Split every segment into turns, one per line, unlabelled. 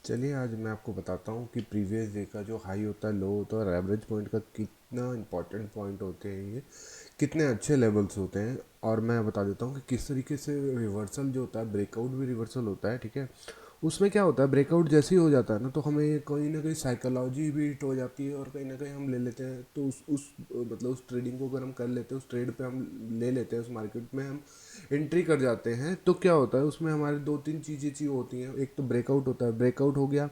चलिए आज मैं आपको बताता हूँ कि प्रीवियस डे का जो हाई होता है, लो होता है और एवरेज पॉइंट का कितना इंपॉर्टेंट पॉइंट होते हैं, ये कितने अच्छे लेवल्स होते हैं। और मैं बता देता हूँ कि किस तरीके से रिवर्सल जो होता है, ब्रेकआउट भी रिवर्सल होता है, ठीक है। उसमें क्या होता है, ब्रेकआउट जैसे ही हो जाता है ना, तो हमें कहीं ना कहीं साइकोलॉजी भी हिट हो जाती है और कहीं ना कहीं हम ले लेते हैं। तो उस मतलब उस ट्रेडिंग को अगर हम कर लेते हैं, उस ट्रेड पे हम ले लेते हैं, उस मार्केट में हम एंट्री कर जाते हैं, तो क्या होता है उसमें हमारे दो तीन चीज़ें चाहिए होती हैं। एक तो ब्रेकआउट होता है, ब्रेकआउट हो गया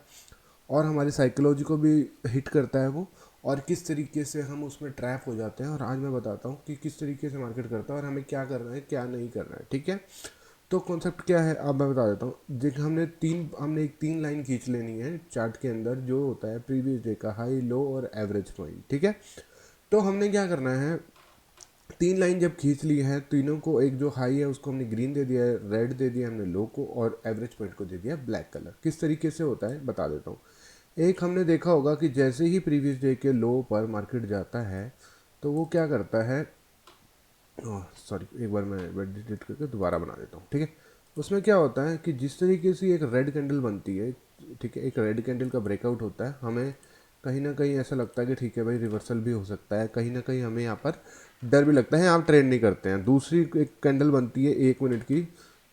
और हमारी साइकोलॉजी को भी हिट करता है वो, और किस तरीके से हम उसमें ट्रैप हो जाते हैं। और आज मैं बताता हूँ कि किस तरीके से मार्केट करता है और हमें क्या करना है क्या नहीं करना है, ठीक है। तो कॉन्सेप्ट क्या है अब मैं बता देता हूँ। देख हमने एक तीन लाइन खींच लेनी है चार्ट के अंदर, जो होता है प्रीवियस डे का हाई, लो और एवरेज पॉइंट, ठीक है। तो हमने क्या करना है, तीन लाइन जब खींच ली है, तीनों को, एक जो हाई है उसको हमने ग्रीन दे दिया है, रेड दे दिया हमने लो को, और एवरेज पॉइंट को दे दिया ब्लैक कलर। किस तरीके से होता है बता देता हूँ। एक हमने देखा होगा कि जैसे ही प्रीवियस डे के लो पर मार्केट जाता है, तो वो क्या करता है, सॉरी एक बार मैं डिलीट करके दोबारा बना देता हूँ, ठीक है। उसमें क्या होता है कि जिस तरीके से एक रेड कैंडल बनती है, ठीक है, एक रेड कैंडल का ब्रेकआउट होता है, हमें कहीं ना कहीं ऐसा लगता है कि ठीक है भाई रिवर्सल भी हो सकता है, कहीं ना कहीं हमें यहाँ पर डर भी लगता है, आप ट्रेड नहीं करते हैं। दूसरी एक कैंडल बनती है 1 मिनट की,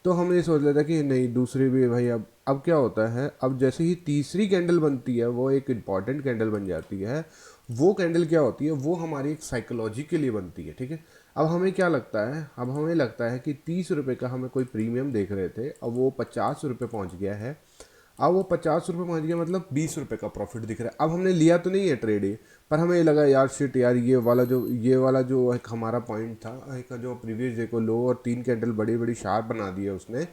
तो हम ये सोच लेते हैं कि नहीं दूसरी भी भाई, अब क्या होता है, अब जैसे ही तीसरी कैंडल बनती है, वो एक इम्पॉर्टेंट कैंडल बन जाती है। वो कैंडल क्या होती है, वो हमारी एक साइकोलॉजी के लिए बनती है, ठीक है। अब हमें क्या लगता है, अब हमें लगता है कि 30 रुपये का हमें कोई प्रीमियम देख रहे थे, अब वो 50 रुपये पहुंच गया है। अब वो 50 रुपये पहुंच गया, मतलब 20 रुपये का प्रॉफिट दिख रहा है। अब हमने लिया तो नहीं है ट्रेड ये, पर हमें ये लगा यार शिट यार, ये वाला जो एक हमारा पॉइंट था, एक जो प्रीवियस डे को लो और तीन कैंडल बड़ी बड़ी शार्प बना दी है उसने,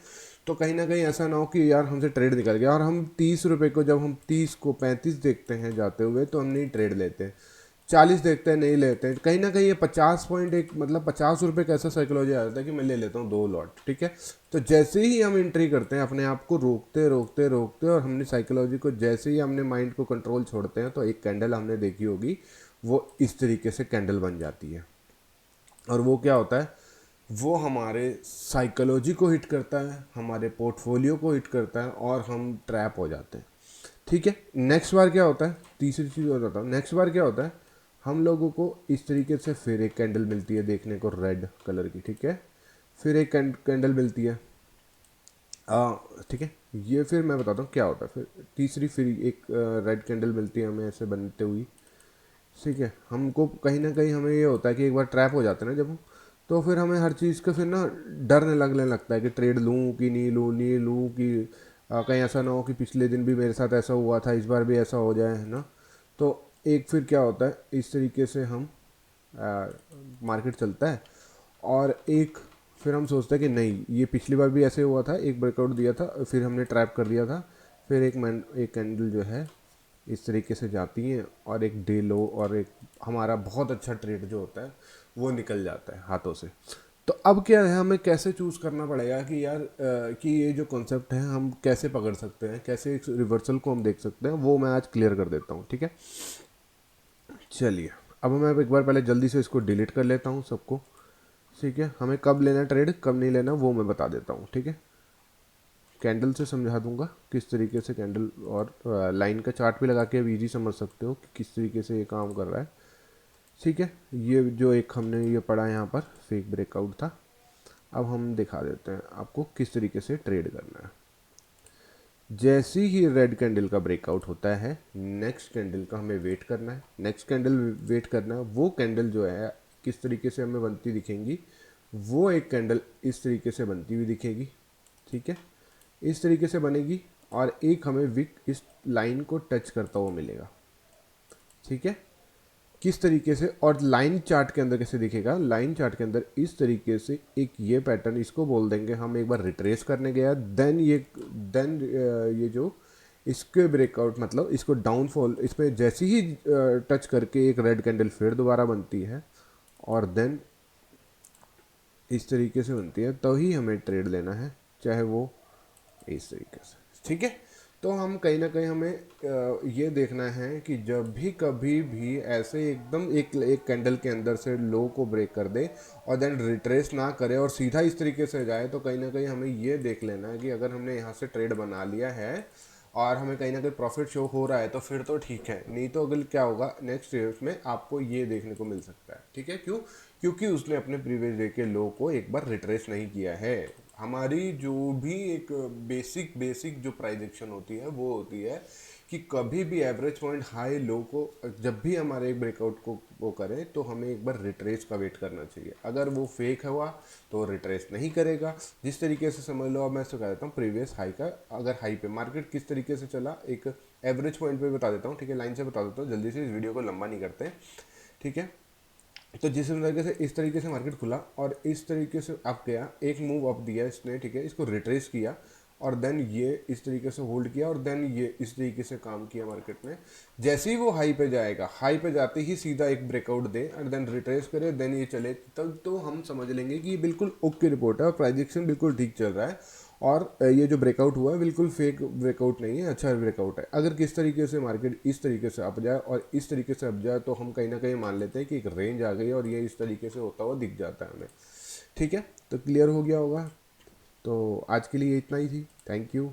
तो कहीं ना कहीं ऐसा ना हो कि यार हमसे ट्रेड निकल गया। और हम 30 रुपये को, जब हम 30 को 35 देखते हैं जाते हुए, तो हम नहीं ट्रेड लेते हैं। 40 देखते हैं नहीं लेते हैं। कहीं ना कहीं ये 50 पॉइंट, एक मतलब 50 रुपये का ऐसा साइकोलॉजी आ जाता है कि मैं ले लेता हूँ 2 लॉट, ठीक है। तो जैसे ही हम एंट्री करते हैं, अपने आप को रोकते रोकते रोकते, और हमने साइकोलॉजी को जैसे ही हमने माइंड को कंट्रोल छोड़ते हैं, तो एक कैंडल हमने देखी होगी, वो इस तरीके से कैंडल बन जाती है। और वो क्या होता है, वो हमारे साइकोलॉजी को हिट करता है, हमारे पोर्टफोलियो को हिट करता है, और हम ट्रैप हो जाते हैं, ठीक है। नेक्स्ट बार क्या होता है, तीसरी चीज़ हो जाता है, नेक्स्ट बार क्या होता है, हम लोगों को इस तरीके से फिर एक कैंडल मिलती है देखने को रेड कलर की, ठीक है। फिर एक कैंडल मिलती है, ठीक है। ये फिर मैं बताता हूँ क्या होता है, फिर तीसरी, फिर एक रेड कैंडल मिलती है हमें ऐसे बनते हुई, ठीक है। हमको कहीं ना कहीं हमें ये होता है कि एक बार ट्रैप हो जाते हैं ना जब हम, तो फिर हमें हर चीज़ का फिर ना डरने लगने लगता है कि ट्रेड लूँ कि नहीं लूँ कि कहीं ऐसा ना हो कि पिछले दिन भी मेरे साथ ऐसा हुआ था, इस बार भी ऐसा हो जाए, है ना। तो एक फिर क्या होता है, इस तरीके से हम मार्केट चलता है। और एक फिर हम सोचते हैं कि नहीं, ये पिछली बार भी ऐसे हुआ था, एक ब्रेकआउट दिया था, फिर हमने ट्रैप कर दिया था। फिर एक कैंडल जो है इस तरीके से जाती हैं, और एक डे लो, और एक हमारा बहुत अच्छा ट्रेड जो होता है वो निकल जाता है हाथों से। तो अब क्या है, हमें कैसे चूज़ करना पड़ेगा कि यार कि ये जो कॉन्सेप्ट है हम कैसे पकड़ सकते हैं, कैसे इस रिवर्सल को हम देख सकते हैं, वो मैं आज क्लियर कर देता हूँ, ठीक है। चलिए, अब मैं एक बार पहले जल्दी से इसको डिलीट कर लेता हूँ सबको, ठीक है। हमें कब लेना ट्रेड कब नहीं लेना वो मैं बता देता हूँ, ठीक है। कैंडल से समझा दूंगा किस तरीके से कैंडल, और लाइन का चार्ट भी लगा के अब इजी समझ सकते हो कि किस तरीके से ये काम कर रहा है, ठीक है। ये जो एक हमने ये पढ़ा यहाँ पर फेक ब्रेकआउट था। अब हम दिखा देते हैं आपको किस तरीके से ट्रेड करना है। जैसे ही रेड कैंडल का ब्रेकआउट होता है, नेक्स्ट कैंडल का हमें वेट करना है, नेक्स्ट कैंडल वेट करना है। वो कैंडल जो है किस तरीके से हमें बनती दिखेंगी, वो एक कैंडल इस तरीके से बनती हुई दिखेगी, ठीक है। इस तरीके से बनेगी, और एक हमें विक इस लाइन को टच करता हुआ मिलेगा, ठीक है। किस तरीके से, और लाइन चार्ट के अंदर कैसे दिखेगा, लाइन चार्ट के अंदर इस तरीके से एक ये पैटर्न, इसको बोल देंगे हम एक बार रिट्रेस करने गया, देन ये जो इसके ब्रेकआउट, मतलब इसको डाउनफॉल, इस पर जैसे ही टच करके एक रेड कैंडल फिर दोबारा बनती है, और देन इस तरीके से बनती है, तो ही हमें ट्रेड लेना है, चाहे वो इस तरीके से, ठीक है। तो हम कहीं ना कहीं हमें ये देखना है कि जब भी कभी भी ऐसे एकदम एक एक कैंडल के अंदर से लो को ब्रेक कर दे, और देन रिट्रेस ना करे और सीधा इस तरीके से जाए, तो कहीं ना कहीं हमें ये देख लेना है कि अगर हमने यहाँ से ट्रेड बना लिया है, और हमें कहीं ना कहीं प्रॉफिट शो हो रहा है तो फिर तो ठीक है, नहीं तो अगर क्या होगा नेक्स्ट ईयर्स में आपको ये देखने को मिल सकता है। ठीक है, क्यों? क्योंकि उसने अपने प्रीवियस डे के लो को एक बार रिट्रेस नहीं किया है। हमारी जो भी एक बेसिक बेसिक जो प्राइस एक्शन होती है वो होती है कि कभी भी एवरेज पॉइंट हाई लो को जब भी हमारे एक ब्रेकआउट को वो करें तो हमें एक बार रिट्रेस का वेट करना चाहिए। अगर वो फेक हुआ तो रिट्रेस नहीं करेगा। जिस तरीके से समझ लो, अब मैं इसको कह देता हूँ प्रीवियस हाई का, अगर हाई पे मार्केट किस तरीके से चला एक एवरेज पॉइंट पे बता देता हूँ। ठीक है, लाइन से बता देता हूँ जल्दी से, इस वीडियो को लंबा नहीं करते। ठीक है, तो जिस तरीके से इस तरीके से मार्केट खुला और इस तरीके से अप गया, एक मूव अप दिया इसने, ठीक है, इसको रिट्रेस किया और देन ये इस तरीके से होल्ड किया और देन ये इस तरीके से काम किया मार्केट ने। जैसे ही वो हाई पे जाएगा, हाई पे जाते ही सीधा एक ब्रेकआउट दे और देन रिट्रेस करे, देन ये चले, तब तो हम समझ लेंगे कि ये बिल्कुल ओके रिपोर्ट है और प्राइजेक्शन बिल्कुल ठीक चल रहा है। और ये जो ब्रेकआउट हुआ है बिल्कुल फेक ब्रेकआउट नहीं है, अच्छा ब्रेकआउट है। अगर किस तरीके से मार्केट इस तरीके से अप जाए और इस तरीके से अप जाए तो हम कहीं ना कहीं मान लेते हैं कि एक रेंज आ गई और ये इस तरीके से होता हुआ दिख जाता है हमें। ठीक है, तो क्लियर हो गया होगा। तो आज के लिए इतना ही थी। Thank you.